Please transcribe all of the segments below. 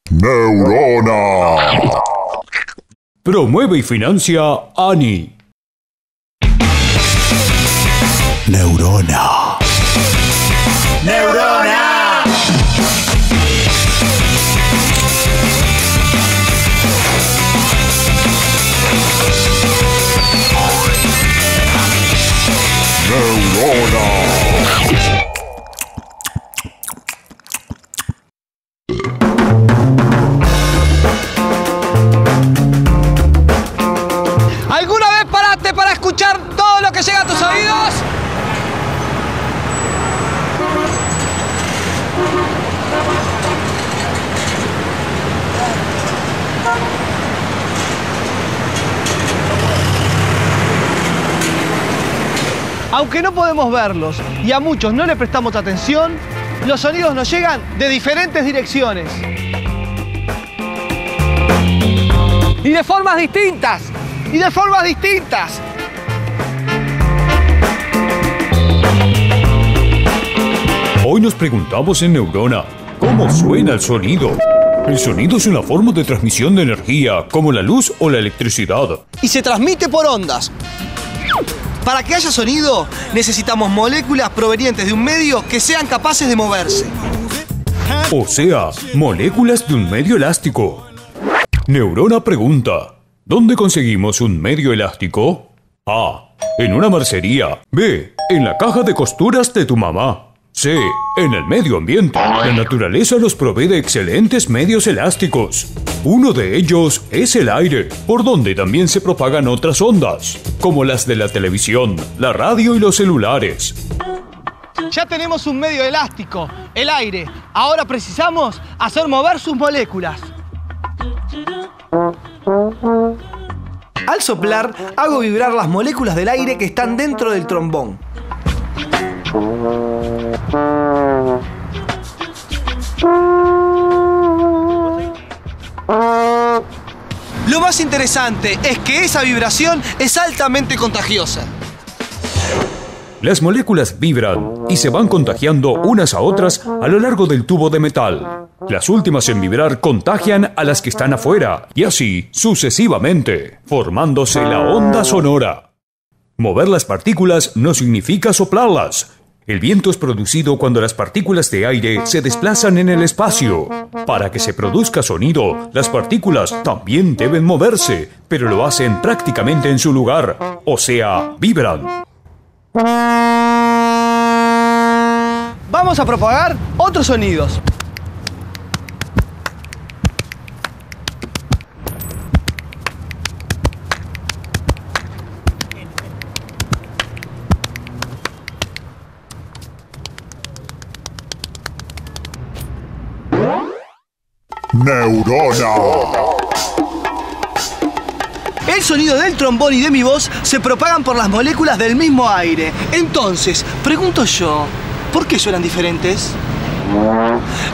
Neurona. Promueve y financia ANI. Neurona. ¡Neurona! Neurona. ¿Alguna vez paraste para escuchar todo lo que llega a tus oídos? Aunque no podemos verlos y a muchos no le prestamos atención, los sonidos nos llegan de diferentes direcciones. Y de formas distintas. Y de formas distintas. Hoy nos preguntamos en Neurona, ¿cómo suena el sonido? El sonido es una forma de transmisión de energía, como la luz o la electricidad. Y se transmite por ondas. Para que haya sonido, necesitamos moléculas provenientes de un medio que sean capaces de moverse. O sea, moléculas de un medio elástico. Neurona pregunta, ¿dónde conseguimos un medio elástico? A. En una mercería. B. En la caja de costuras de tu mamá. C. En el medio ambiente. La naturaleza nos provee de excelentes medios elásticos. Uno de ellos es el aire, por donde también se propagan otras ondas, como las de la televisión, la radio y los celulares. Ya tenemos un medio elástico, el aire. Ahora precisamos hacer mover sus moléculas. Al soplar, hago vibrar las moléculas del aire que están dentro del trombón. Lo más interesante es que esa vibración es altamente contagiosa. Las moléculas vibran y se van contagiando unas a otras a lo largo del tubo de metal. Las últimas en vibrar contagian a las que están afuera, y así sucesivamente, formándose la onda sonora. Mover las partículas no significa soplarlas. El viento es producido cuando las partículas de aire se desplazan en el espacio. Para que se produzca sonido, las partículas también deben moverse, pero lo hacen prácticamente en su lugar, o sea, vibran. Vamos a propagar otros sonidos. Neurona. El sonido del trombón y de mi voz se propagan por las moléculas del mismo aire. Entonces, pregunto yo, ¿por qué suenan diferentes?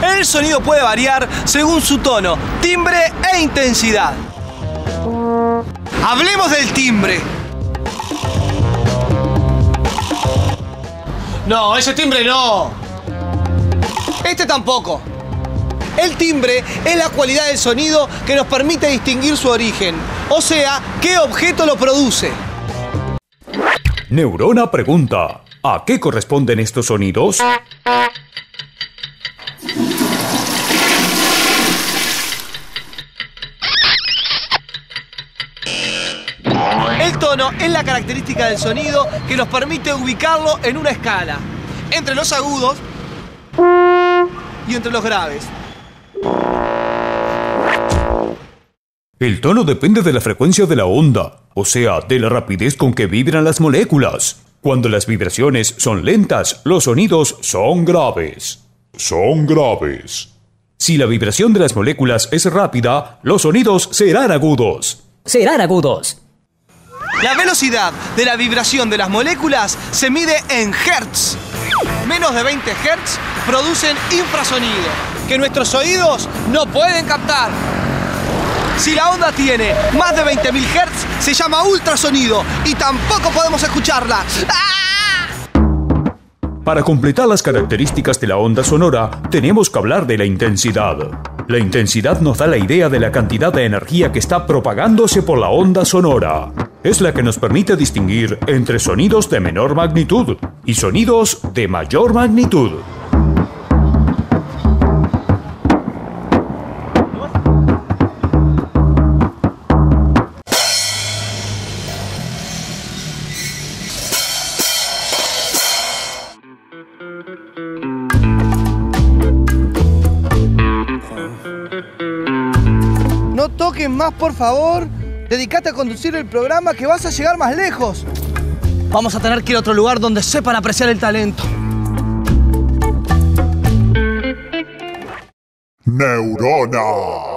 El sonido puede variar según su tono, timbre e intensidad. Hablemos del timbre. No, ese timbre no. Este tampoco. El timbre es la cualidad del sonido que nos permite distinguir su origen, o sea, qué objeto lo produce. Neurona pregunta, ¿a qué corresponden estos sonidos? El tono es la característica del sonido que nos permite ubicarlo en una escala, entre los agudos y entre los graves. El tono depende de la frecuencia de la onda, o sea, de la rapidez con que vibran las moléculas. Cuando las vibraciones son lentas, los sonidos son graves. Son graves. Si la vibración de las moléculas es rápida, los sonidos serán agudos. Serán agudos. La velocidad de la vibración de las moléculas se mide en hertz. Menos de 20 hertz producen infrasonido, que nuestros oídos no pueden captar. Si la onda tiene más de 20.000 Hz, se llama ultrasonido y tampoco podemos escucharla. ¡Ah! Para completar las características de la onda sonora, tenemos que hablar de la intensidad. La intensidad nos da la idea de la cantidad de energía que está propagándose por la onda sonora. Es la que nos permite distinguir entre sonidos de menor magnitud y sonidos de mayor magnitud. No toques más, por favor. Dedicate a conducir el programa, que vas a llegar más lejos. Vamos a tener que ir a otro lugar donde sepan apreciar el talento. Neurona.